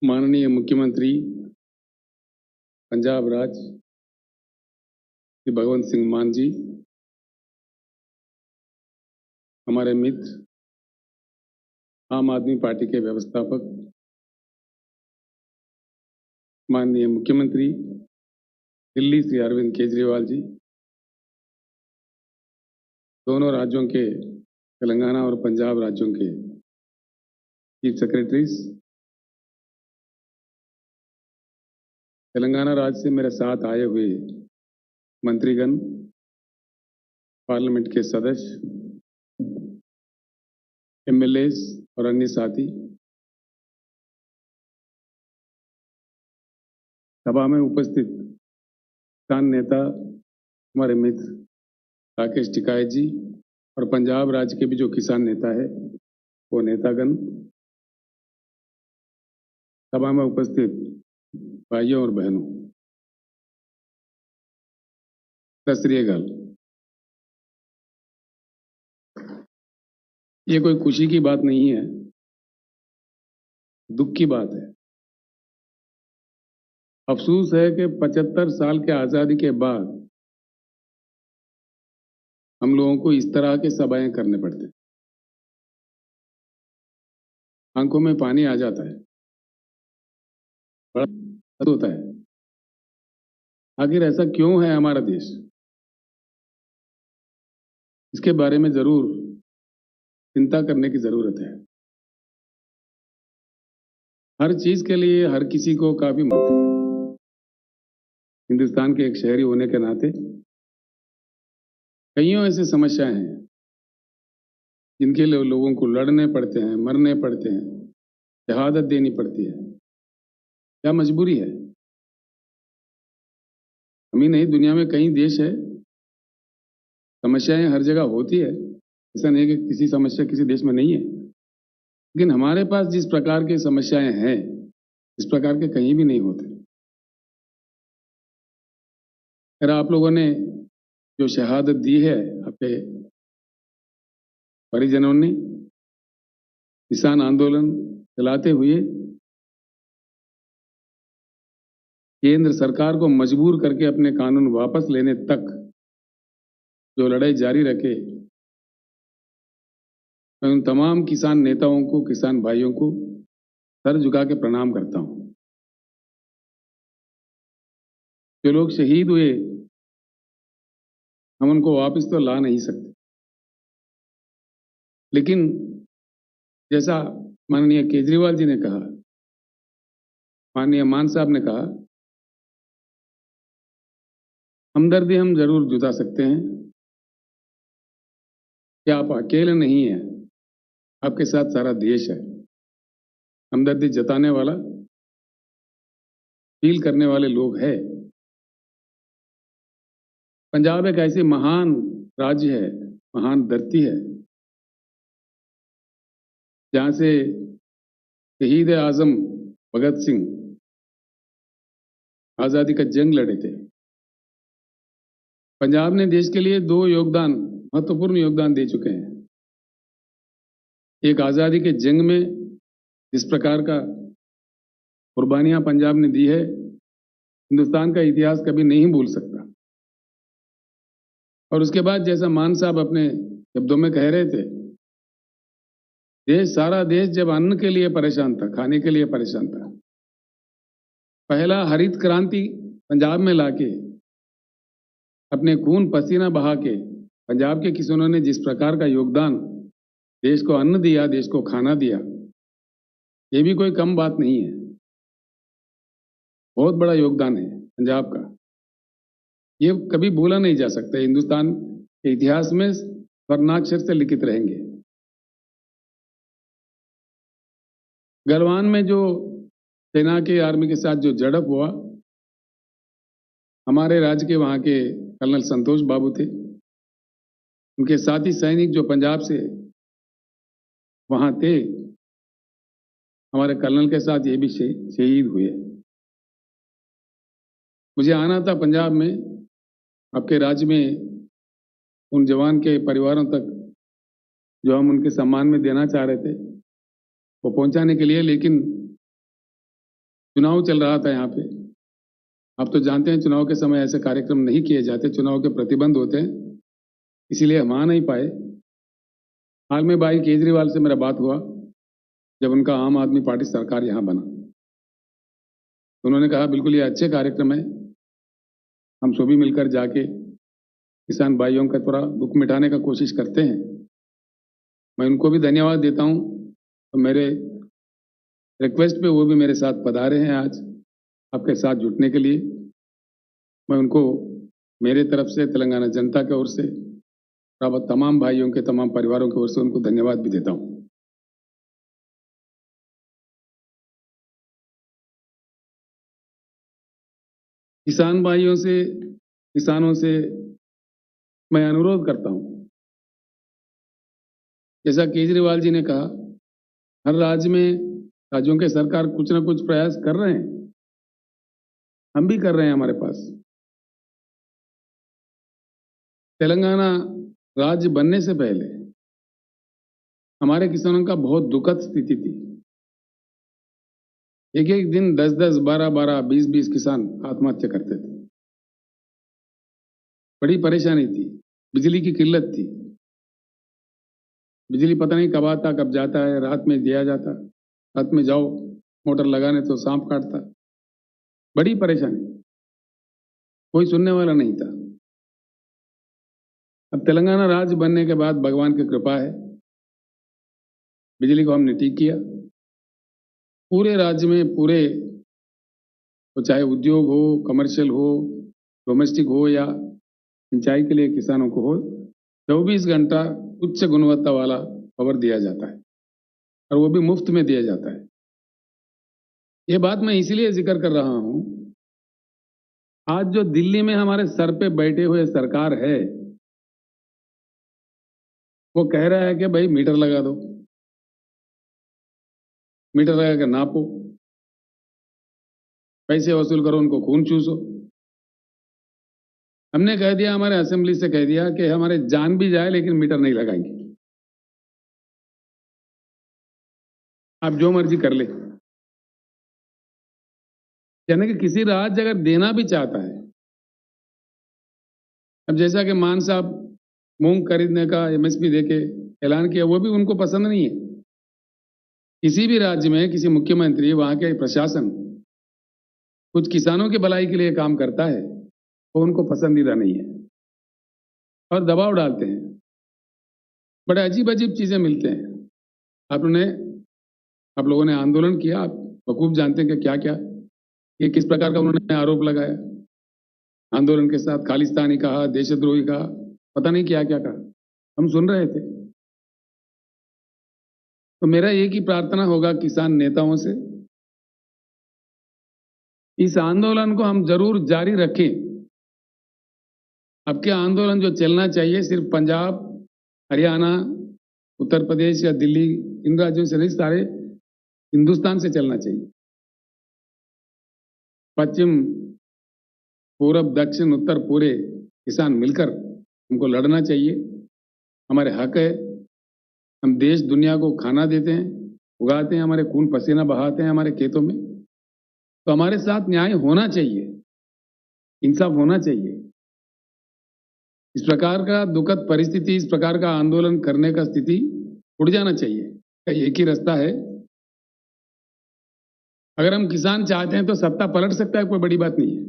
माननीय मुख्यमंत्री पंजाब राज्य श्री भगवंत सिंह मान जी, हमारे मित्र आम आदमी पार्टी के व्यवस्थापक माननीय मुख्यमंत्री दिल्ली श्री अरविंद केजरीवाल जी, दोनों राज्यों के तेलंगाना और पंजाब राज्यों के चीफ सेक्रेटरीज, तेलंगाना राज्य से मेरे साथ आए हुए मंत्रीगण, पार्लियामेंट के सदस्य, एमएलएस और अन्य साथी, सभा में उपस्थित किसान नेता हमारे मित्र राकेश टिकायत जी और पंजाब राज्य के भी जो किसान नेता है वो नेतागण, सभा में उपस्थित भाइयों और बहनों, सत श्री अकाल। ये कोई खुशी की बात नहीं है, दुख की बात है। अफसोस है कि 75 साल के आजादी के बाद हम लोगों को इस तरह के सभाएं करने पड़ते हैं। आंखों में पानी आ जाता है, बड़ा दर्द होता है। आखिर ऐसा क्यों है हमारा देश? इसके बारे में जरूर चिंता करने की जरूरत है। हर चीज के लिए हर किसी को काफी हिंदुस्तान के एक शहरी होने के नाते कईयों ऐसी समस्याएं हैं जिनके लिए लोगों को लड़ने पड़ते हैं, मरने पड़ते हैं, शहादत देनी पड़ती है। क्या मजबूरी है? हम ही नहीं, दुनिया में कई देश है, समस्याएं हर जगह होती है। ऐसा नहीं कि किसी समस्या किसी देश में नहीं है, लेकिन हमारे पास जिस प्रकार की समस्याएं हैं इस प्रकार के कहीं भी नहीं होते। अगर आप लोगों ने जो शहादत दी है आपके परिजनों ने किसान आंदोलन चलाते हुए केंद्र सरकार को मजबूर करके अपने कानून वापस लेने तक जो लड़ाई जारी रखे, मैं उन तमाम किसान नेताओं को, किसान भाइयों को सर झुका के प्रणाम करता हूं। जो लोग शहीद हुए हम उनको वापस तो ला नहीं सकते, लेकिन जैसा माननीय केजरीवाल जी ने कहा, माननीय मान साहब ने कहा, हमदर्दी हम जरूर जुटा सकते हैं कि आप अकेले नहीं हैं, आपके साथ सारा देश है। हमदर्दी जताने वाला, फील करने वाले लोग हैं। पंजाब एक ऐसी महान राज्य है, महान धरती है, जहां से शहीद आजम भगत सिंह आजादी का जंग लड़े थे। पंजाब ने देश के लिए दो महत्वपूर्ण योगदान दे चुके हैं। एक आजादी के जंग में जिस प्रकार का कुर्बानियां पंजाब ने दी है, हिंदुस्तान का इतिहास कभी नहीं भूल सकता। और उसके बाद जैसा मान साहब अपने शब्दों में कह रहे थे, सारा देश जब अन्न के लिए परेशान था, खाने के लिए परेशान था, पहला हरित क्रांति पंजाब में लाके अपने खून पसीना बहा के पंजाब के किसानों ने जिस प्रकार का योगदान, देश को अन्न दिया, देश को खाना दिया, ये भी कोई कम बात नहीं है। बहुत बड़ा योगदान है पंजाब का, ये कभी भूला नहीं जा सकता। हिंदुस्तान के इतिहास में स्वर्णाक्षर से लिखित रहेंगे। गलवान में जो सेना के आर्मी के साथ जो झड़प हुआ, हमारे राज्य के वहां के कर्नल संतोष बाबू थे, उनके साथी सैनिक जो पंजाब से वहां थे, हमारे कर्नल के साथ ये भी शहीद हुए। मुझे आना था पंजाब में, आपके राज्य में उन जवान के परिवारों तक जो हम उनके सम्मान में देना चाह रहे थे वो पहुंचाने के लिए, लेकिन चुनाव चल रहा था यहाँ पे। आप तो जानते हैं चुनाव के समय ऐसे कार्यक्रम नहीं किए जाते, चुनाव के प्रतिबंध होते हैं, इसीलिए हम आ नहीं पाए। हाल में भाई केजरीवाल से मेरा बात हुआ जब उनका आम आदमी पार्टी सरकार यहाँ बना, तो उन्होंने कहा बिल्कुल ये अच्छे कार्यक्रम है, हम सभी मिलकर जाके किसान भाइयों का थोड़ा दुख मिटाने का कोशिश करते हैं। मैं उनको भी धन्यवाद देता हूँ, तो मेरे रिक्वेस्ट पे वो भी मेरे साथ पधारे हैं आज आपके साथ जुटने के लिए। मैं उनको मेरे तरफ से, तेलंगाना जनता की ओर से, तमाम भाइयों के, तमाम परिवारों की ओर से उनको धन्यवाद भी देता हूँ। किसान भाइयों से, किसानों से मैं अनुरोध करता हूँ, जैसा केजरीवाल जी ने कहा, हर राज्य में राज्यों के सरकार कुछ ना कुछ प्रयास कर रहे हैं, हम भी कर रहे हैं। हमारे पास तेलंगाना राज्य बनने से पहले हमारे किसानों का बहुत दुखद स्थिति थी। एक एक दिन 10-10, 12-12, 20-20 किसान आत्महत्या करते थे। बड़ी परेशानी थी, बिजली की किल्लत थी, बिजली पता नहीं कब आता कब जाता है, रात में दिया जाता, रात में जाओ मोटर लगाने तो सांप काटता, बड़ी परेशानी, कोई सुनने वाला नहीं था। अब तेलंगाना राज्य बनने के बाद भगवान की कृपा है, बिजली को हमने ठीक किया। पूरे राज्य में, पूरे, तो चाहे उद्योग हो, कमर्शियल हो, डोमेस्टिक हो या सिंचाई के लिए किसानों को हो, 24 घंटा उच्च गुणवत्ता वाला पावर दिया जाता है, और वो भी मुफ्त में दिया जाता है। ये बात मैं इसलिए जिक्र कर रहा हूं, आज जो दिल्ली में हमारे सर पे बैठे हुए सरकार है, वो कह रहा है कि भाई मीटर लगा दो, मीटर लगा कर नापो, पैसे वसूल करो, उनको खून चूसो। हमने कह दिया, हमारे असेंबली से कह दिया कि हमारे जान भी जाए लेकिन मीटर नहीं लगाएंगे, आप जो मर्जी कर ले। यानी कि किसी राज्य अगर देना भी चाहता है, अब जैसा कि मान साहब मूंग खरीदने का एमएसपी देके ऐलान किया, वो भी उनको पसंद नहीं है। किसी भी राज्य में किसी मुख्यमंत्री, वहां के प्रशासन कुछ किसानों की भलाई के लिए काम करता है, वो उनको पसंदीदा नहीं है और दबाव डालते हैं। बड़े अजीब अजीब चीजें मिलते हैं। आप लोगों ने आंदोलन किया, आप बखूब जानते हैं कि क्या क्या, ये किस प्रकार का उन्होंने आरोप लगाया। आंदोलन के साथ खालिस्तानी कहा, देशद्रोही कहा, पता नहीं क्या क्या कहा, हम सुन रहे थे। तो मेरा एक ही प्रार्थना होगा किसान नेताओं से, इस आंदोलन को हम जरूर जारी रखें। अब क्या आंदोलन जो चलना चाहिए सिर्फ पंजाब, हरियाणा, उत्तर प्रदेश या दिल्ली, इन राज्यों से नहीं, सारे हिंदुस्तान से चलना चाहिए। पश्चिम, पूरब, दक्षिण, उत्तर, पूरे किसान मिलकर हमको लड़ना चाहिए। हमारे हक है, हम देश दुनिया को खाना देते हैं, उगाते हैं, हमारे खून पसीना बहाते हैं हमारे खेतों में, तो हमारे साथ न्याय होना चाहिए, इंसाफ होना चाहिए। इस प्रकार का दुखद परिस्थिति, इस प्रकार का आंदोलन करने का स्थिति उड़ जाना चाहिए। एक ही रास्ता है, अगर हम किसान चाहते हैं तो सत्ता पलट सकता है, कोई बड़ी बात नहीं है।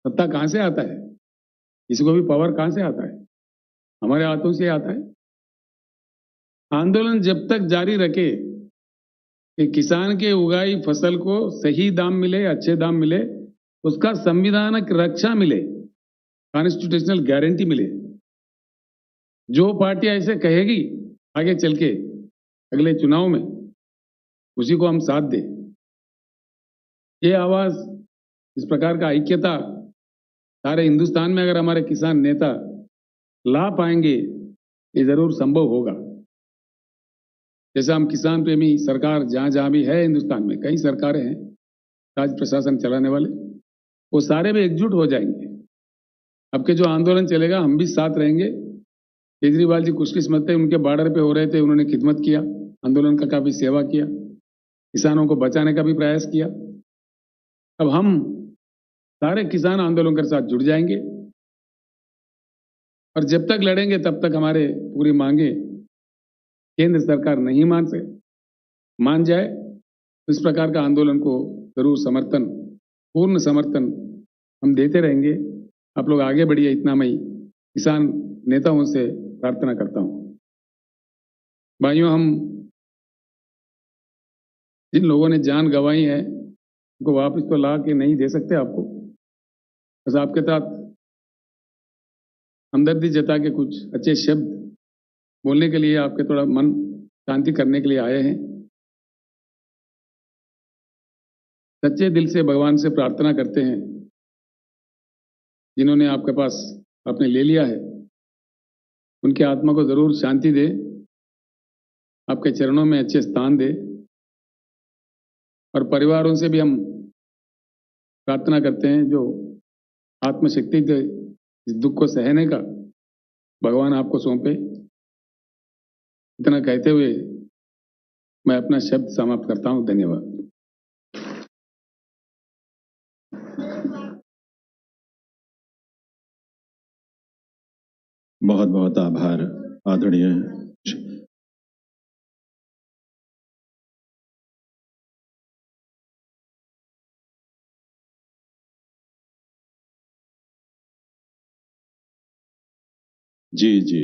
सत्ता कहां से आता है, किसी को भी पावर कहां से आता है, हमारे हाथों से आता है। आंदोलन जब तक जारी रखे कि किसान के उगाई फसल को सही दाम मिले, अच्छे दाम मिले, उसका संविधानिक रक्षा मिले, कॉन्स्टिट्यूशनल गारंटी मिले। जो पार्टी ऐसे कहेगी आगे चल के अगले चुनाव में, उसी को हम साथ दें। ये आवाज, इस प्रकार का ऐक्यता सारे हिंदुस्तान में अगर हमारे किसान नेता ला पाएंगे, ये जरूर संभव होगा। जैसा हम किसान प्रेमी सरकार जहां जहां भी है हिंदुस्तान में, कई सरकारें हैं राज्य प्रशासन चलाने वाले, वो सारे भी एकजुट हो जाएंगे। अब के जो आंदोलन चलेगा, हम भी साथ रहेंगे। केजरीवाल जी खुशकिस्मत थे, उनके बॉर्डर पे हो रहे थे, उन्होंने खिदमत किया, आंदोलन का काफी सेवा किया। किसानों को बचाने का भी प्रयास किया। अब हम सारे किसान आंदोलन के साथ जुड़ जाएंगे और जब तक लड़ेंगे तब तक हमारे पूरी मांगे केंद्र सरकार नहीं मान जाए, इस प्रकार का आंदोलन को जरूर पूर्ण समर्थन हम देते रहेंगे। आप लोग आगे बढ़िए, इतना मैं किसान नेताओं से प्रार्थना करता हूं। भाइयों, हम जिन लोगों ने जान गंवाई है उनको वापस तो ला के नहीं दे सकते आपको, बस आपके साथ हमदर्दी जता के कुछ अच्छे शब्द बोलने के लिए, आपके थोड़ा मन शांति करने के लिए आए हैं। सच्चे दिल से भगवान से प्रार्थना करते हैं, जिन्होंने आपके पास आपने ले लिया है उनकी आत्मा को जरूर शांति दे, आपके चरणों में अच्छे स्थान दे। और परिवारों से भी हम प्रार्थना करते हैं, जो आत्मशक्ति दे इस दुख को सहने का भगवान आपको सौंपे। इतना कहते हुए मैं अपना शब्द समाप्त करता हूं। धन्यवाद। बहुत बहुत आभार आदरणीय। जी जी।